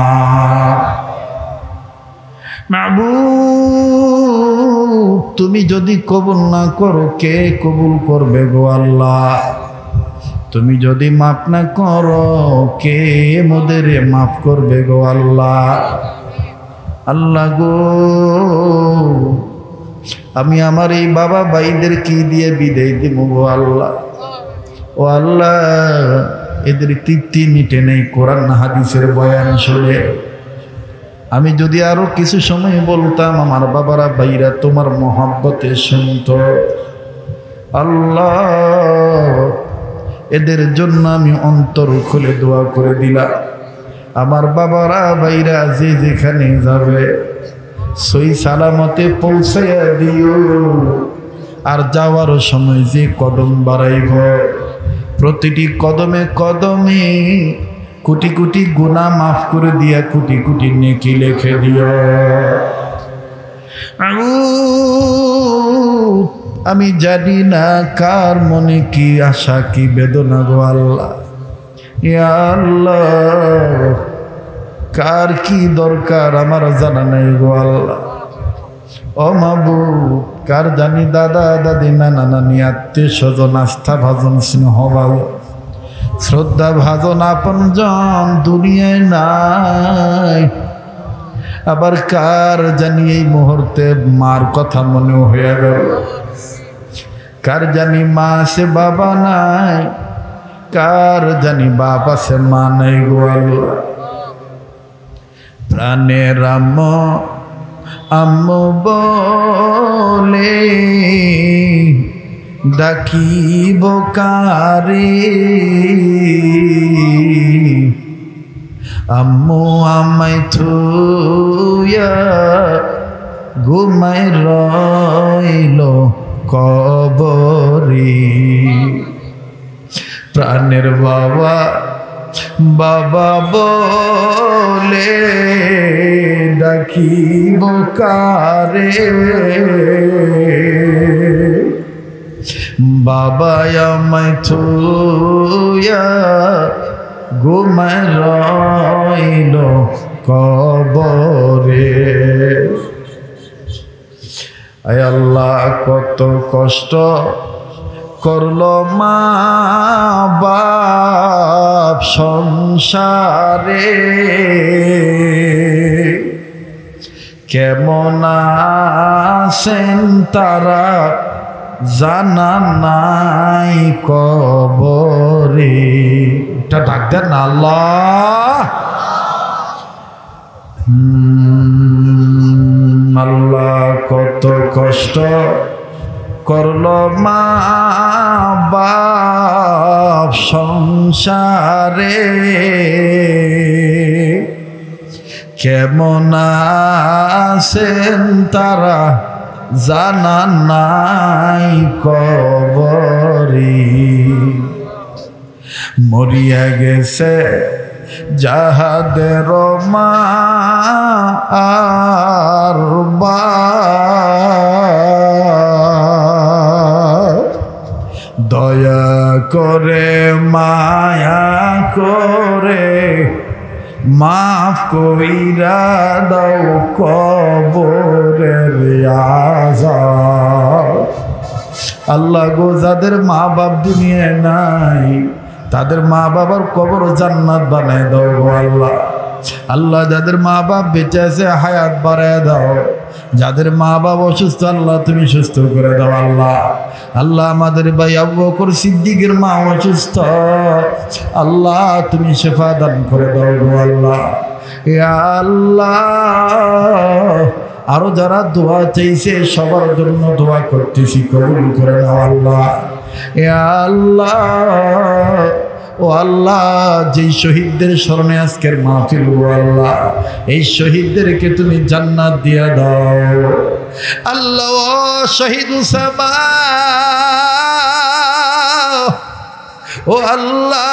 মাবুদ। তুমি যদি কবুল না করো কে কবুল করবে গো আল্লাহ? তুমি যদি মাফ না করো কে মোদের মাফ করবে গো আল্লাহ? আল্লাহ গো, আমি আমার এই বাবা ভাইদের কি দিয়ে বিদায় দিব গো আল্লাহ? ও ও আল্লাহ এদের তৃপ্তি মিটে নেই কোরআন হাদিসের বয়ান শুনে। আমি যদি আরো কিছু সময় বলতাম আমার বাবারা ভাইরা তোমার মহব্বতে শুনতো। আল্লাহ এদের জন্য আমি অন্তর খুলে দোয়া করে দিলাম। আমার বাবারা ভাইরা যে যেখানে যাবে সই সালামতে পৌঁছাইয়া দিও। আর যাওয়ার সময় যে কদম বাড়াইব প্রতিটি কদমে কদমে কোটি কোটি গুনাহ মাফ করে দিয়া কোটি কোটি নেকি লিখে দিও। আমি জানি না কার মনে কি আশা কি বেদনা গো আল্লাহ। ইয়া আল্লাহ কার কি দরকার আমার জানা নাই গো আল্লাহ। ও মাবুদ কার জানি দাদা দাদি নানা নানি আত্মীয় স্বজন আস্থা ভাজন স্নেহ ভাজন শ্রদ্ধা ভাজন আপনজন দুনিয়ায় নাই। আবার কার জানি এই মুহূর্তে মার কথা মনে হয়ে গেল। কার জানি মা আছে বাবা নাই, কার জানি বাপ আছে মা নাই গো আল্লাহ। প্রাণের আম্মু বলে ডাকিব কারে, আম্মু আমায় থুইয়া ঘুমায় রইল কবরে। প্রাণের বাবা বাবা বলে ডাকিব কারে, বাবা আমায় থুইয়া ঘুমায় রইল কবরে। আয় আল্লাহ কত কষ্ট করলো মা বাপ সংসারে, কেমন আছেন তারা জানা নাই কবরে। এটা ডাক দেন না আল্লাহ। আল্লাহ কত কষ্ট করলো মা বাপ সংসারে, কেমন আছেন তারা জানা নাই কবরে। মরিয়া গেছে যাহাদের মা আর বাপ, দয়া করে মায়া করে মাফ কইরা দাও কবরের আযাব। আল্লাহ গো যাদের মা বাপ দুনিয়ায় নাই তাদের মা বাবার কবর জান্নাত বানায় দাও গো আল্লাহ। আল্লাহ যাদের মা বাপ বেঁচে আছে হায়াত বাড়ায় দাও, যাদের মা বাপ অসুস্থ আল্লাহ তুমি সুস্থ করে দাও আল্লাহ। আল্লাহ আমাদের ভাই আবু বকর সিদ্দিকের মা অসুস্থ, আল্লাহ তুমি শেফা দান করে দাও গো আল্লাহ। ইয়া আল্লাহ আরো যারা দোয়া চাইছে সবার জন্য দোয়া করতেছি, কবুল করে নাও আল্লাহ। ইয়া আল্লাহ ও আল্লাহ যেই শহীদদের স্মরণে আজকের মাহফিল ও আল্লাহ এই শহীদদেরকে তুমি জান্নাত দিয়ে দাও আল্লাহ। ও শহীদ উসামা ও আল্লাহ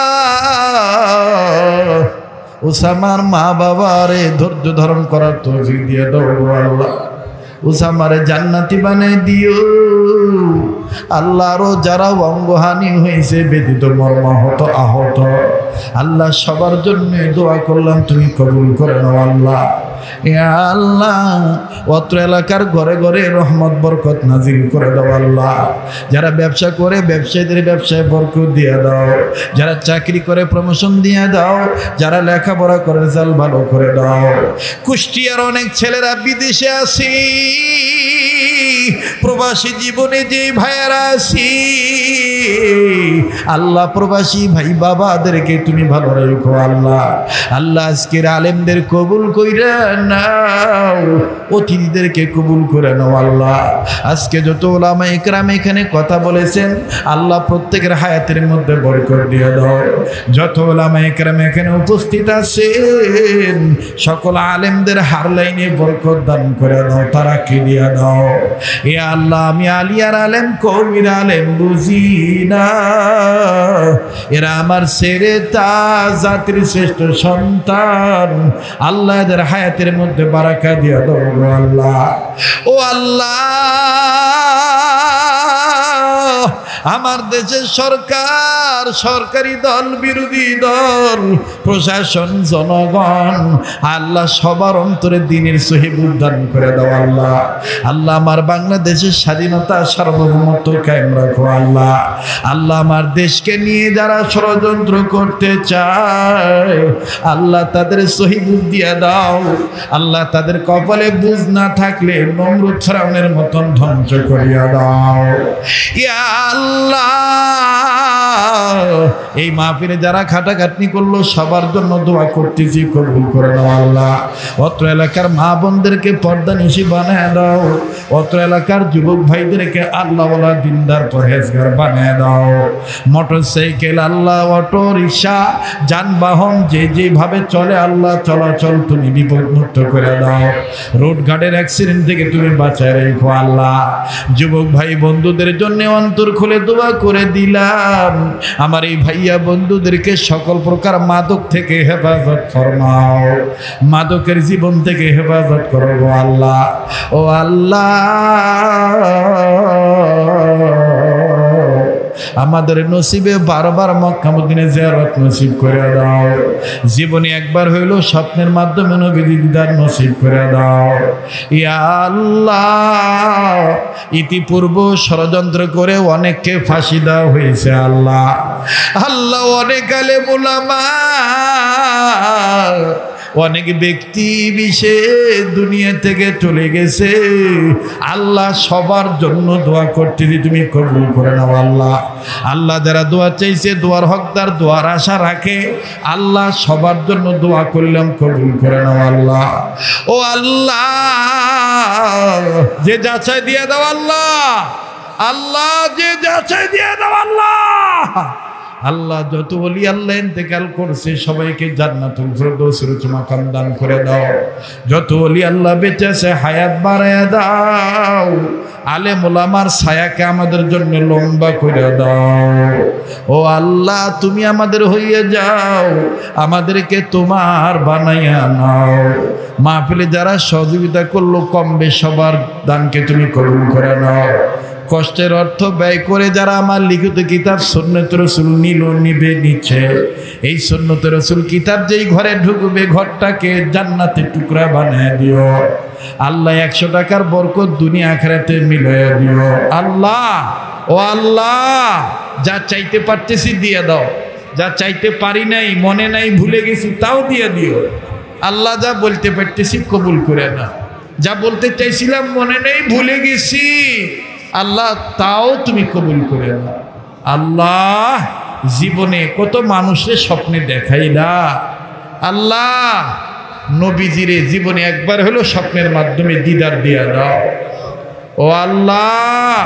উসামার মা বাবারে ধৈর্য ধারণ করার তৌফিক দিয়ে দাও আল্লাহ। উসামারে জান্নাতি বানায় দিও আল্লাহ। আরো যারা অঙ্গহানি হয়েছে ব্যতীত মর্মাহত আহত আল্লাহ সবার জন্য দোয়া করলাম, তুমি কবুল করে নাও আল্লাহ। ইয়া আল্লাহ অত্র এলাকার ঘরে ঘরে রহমত বরকত নাজিল করে দাও আল্লাহ। যারা ব্যবসা করে ব্যবসায়ীদের ব্যবসায় বরকত দিয়ে দাও, যারা চাকরি করে প্রমোশন দিয়ে দাও, যারা লেখাপড়া করে রেজাল্ট ভালো করে দাও। কুষ্টিয়ার অনেক ছেলেরা বিদেশে আছি, প্রবাসী জীবনে যে ভাইয়ারা আছি আল্লাহ প্রবাসী ভাই বাবাদেরকে তুমি ভালো রেখো আল্লাহ। আল্লাহ আজকের আলেমদের কবুল কইরা নাও, অতিথিদেরকে কবুল করে নাও আল্লাহ। আজকে যত ওলামা ইকরাম এখানে কথা বলেছেন আল্লাহ প্রত্যেকের হায়াতের মধ্যে বরকত দিয়ে দাও। যত ওলামা ইকরাম এখানে উপস্থিত আছেন সকল আলেমদের হার লাইনে বরকত দান করে দাও, তারা কি দিয়ে দাও। এ আল্লাহ আমি আলিয়ার আলেম কৌমির আলেম বুঝি না, এরা আমার ছেড়ে তা জাতির শ্রেষ্ঠ সন্তান। আল্লাহ এদের হায়াতের মধ্যে বারাকা দিয়ে দাও আল্লাহ। ও আল্লাহ আমার দেশের সরকার, সরকারি দল, বিরোধী দল, প্রশাসন, জনগণ আল্লাহ সবার অন্তরে দ্বীনের সহিহ উদ্ধার করে দাও আল্লাহ। আল্লাহ আমার বাংলাদেশের স্বাধীনতা সার্বভৌমত্ব কায়েম রাখো আল্লাহ। আল্লাহ আমার দেশকে নিয়ে যারা ষড়যন্ত্র করতে চায় আল্লাহ তাদের সহিহ বুদ্ধি দাও আল্লাহ। তাদের কপালে বুঝ না থাকলে নমরুদ ফিরআউনের মতন ধ্বংস করিয়া দাও ইয়া আল্লাহ। এই মাহফিলে যারা খাটাখাটনি করলো সবার জন্য দোয়া করতেছি, কবুল করে নাও আল্লাহ। অত্র এলাকার মা বোনদেরকে পর্দানিশী বানায় দাও, অত্র এলাকার যুবক ভাইদেরকে আল্লাহওয়ালা দিনদার পরহেজগার বানায় দাও। মোটরসাইকেল আল্লাহ, অটো রিক্সা, যানবাহন যে যেভাবে চলে আল্লাহ চলাচল তুমি বিপদমুক্ত করে দাও। রোডঘাটের অ্যাক্সিডেন্ট থেকে তুমি বাঁচায় রেখো আল্লাহ। যুবক ভাই বন্ধুদের জন্য অন্তর খুলে দোয়া করে দিলাম। আমার এই ভাইয়া বন্ধুদেরকে সকল প্রকার মাদক থেকে হেফাজত ফরমাও, মাদকের জীবন থেকে হেফাজত করবো আল্লাহ। ও আল্লাহ আমাদের নসিবে বারবার মক্কা মদিনা জিয়ারত নসিব করে দাও। জীবনে একবার হইল স্বপ্নের মাধ্যমে নবীর দিদার নসিব করে দাও ইয়া আল্লাহ। ইতিপূর্ব ষড়যন্ত্র করে অনেককে ফাঁসি দেওয়া হয়েছে আল্লাহ। আল্লাহ অনেক আলেম উলামা, অনেক ব্যক্তি বিশেষ দুনিয়া থেকে চলে গেছে আল্লাহ। সবার জন্য দোয়া করতেছি, তুমি কবুল করে নাও আল্লাহ। আল্লাহ যারা দোয়া চাইছে, দোয়ার হকদার, দোয়ার আশা রাখে আল্লাহ, সবার জন্য দোয়া করলাম, কবুল করে নাও আল্লাহ। ও আল্লাহ যে যাচাই দিয়ে দাও আল্লাহ, আল্লাহ যে যাচাই দিয়ে দাও আল্লাহ। আল্লাহ যত ওলি আল্লাহ ইন্তেকাল করছে সবাইকে জান্নাতুল ফিরদৌসের উচ্চ মাকাম দান করে দাও। যত ওলি আল্লাহ বেঁচে আছে হায়াত বাড়ায়া দাও। আলেম ওলামার ছায়াকে আমাদের জন্য লম্বা করে দাও। ও আল্লাহ তুমি আমাদের হইয়া যাও, আমাদেরকে তোমার বানাইয়া নাও। মাহফিলে যারা সহযোগিতা করলো কম বেশ সবার দানকে তুমি কবুল করে নাও। কষ্টের অর্থ ব্যয় করে যারা আমার লিখিত কিতাব সুন্নত রাসূল নিবে নিচ্ছে, এই সুন্নত রাসূল কিতাব যেই ঘরে ঢুকবে ঘরটাকে জান্নাতের টুকরা বানিয়ে দিও আল্লাহ। 100 টাকার বরকত দুনিয়া আখিরাতে মিলিয়ে দিও আল্লাহ। ও আল্লাহ যা চাইতে পারতেছি দিয়ে দাও, যা চাইতে পারি নাই, মনে নাই, ভুলে গেছি তাও দিয়ে দিও আল্লাহ। যা বলতে পারতেছি কবুল করে না, যা বলতে চাইছিলাম মনে নেই, ভুলে গেছি আল্লাহ, তাও তুমি কবুল করে নাও আল্লাহ। জীবনে কত মানুষের স্বপ্নে দেখাইলা আল্লাহ। নবীজিরে জীবনে একবার হলো স্বপ্নের মাধ্যমে দিদার দিয়া দাও। ও আল্লাহ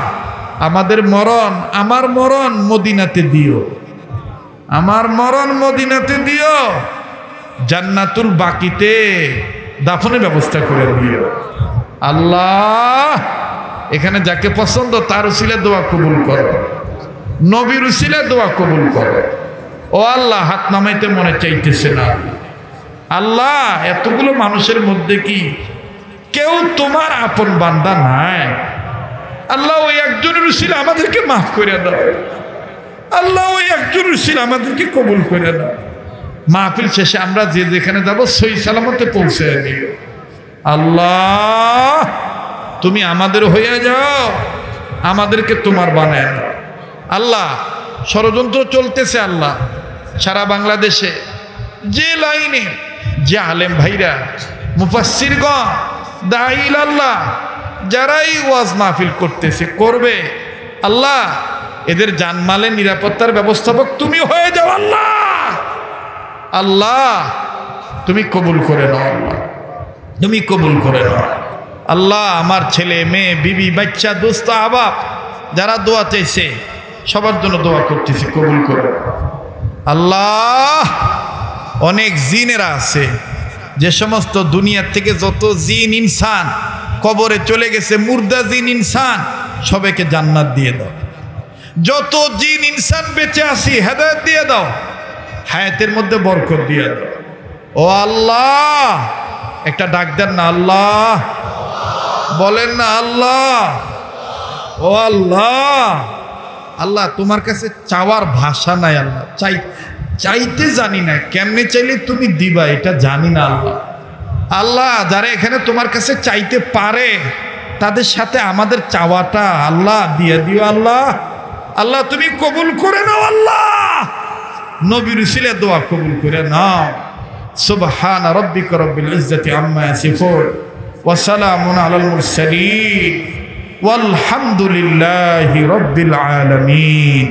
আমাদের মরণ, আমার মরণ মদিনাতে দিও, আমার মরণ মদিনাতে দিও। জান্নাতুল বাকিতে দাফনের ব্যবস্থা করে দিও আল্লাহ। এখানে যাকে পছন্দ তার উসিলা দোয়া কবুল করো, নবীর উসিলা দোয়া কবুল করো। ও আল্লাহ হাত নামাইতে মনে চাইতেছে না আল্লাহ। এতগুলো মানুষের মধ্যে কি কেউ তোমার আপন বান্দা নাই আল্লাহ? ওই একজনের উসিলা আমাদেরকে মাফ করে দাও আল্লাহ, ওই একজনের উসিলা আমাদেরকে কবুল করে দাও। মাহফিল শেষে আমরা যে যেখানে যাবো সহি সালামতে পৌঁছে দিও আল্লাহ। তুমি আমাদের হইয়া যাও, আমাদেরকে তোমার বানায় নাও আল্লাহ। ষড়যন্ত্র চলতেছে আল্লাহ সারা বাংলাদেশে, যে লাইনে যে আলেম ভাইরা, মুফাসসিরগণ, দাঈল আল্লাহ যারাই ওয়াজ মাহফিল করতেছে করবে আল্লাহ, এদের জানমালের নিরাপত্তার ব্যবস্থাপক তুমি হয়ে যাও আল্লাহ। আল্লাহ তুমি কবুল করে নাও, আল্লাহ তুমি কবুল করে নাও। আল্লাহ আমার ছেলে মেয়ে বিবি বাচ্চা দোস্ত আবাব যারা দোয়া চাইছে সবার জন্য দোয়া করতেছি, কবুল করে। আল্লাহ অনেক জিনেরা আছে, যে সমস্ত দুনিয়ার থেকে যত জিন ইনসান কবরে চলে গেছে, মুর্দা জিন ইনসান সবাইকে জান্নাত দিয়ে দাও। যত জিন ইনসান বেঁচে আসি হেদায়েত দিয়ে দাও, হায়াতের মধ্যে বরকত দিয়ে দাও। ও আল্লাহ একটা ডাক দেন না, আল্লাহ বলেন না আল্লাহ। ও আল্লাহ, আল্লাহ তোমার কাছে চাওয়ার ভাষা নাই আল্লাহ, চাইতে জানি না, কেমনে চাইলে তুমি দিবা এটা জানি না আল্লাহ। আল্লাহ যারা এখানে তোমার কাছে চাইতে পারে তাদের সাথে আমাদের চাওয়াটা আল্লাহ দিয়ে দিও আল্লাহ। আল্লাহ তুমি কবুল করে নাও আল্লাহ, নবীর উসিলে দোয়া কবুল করে নাও। সুবহান রাব্বিকা রাব্বিল ইজ্জাতি আম্মা ইয়াসিফুন ওয়া সালামুন আলাল মুরসালিন ওয়ালহামদুলিল্লাহি রাব্বিল আলামিন।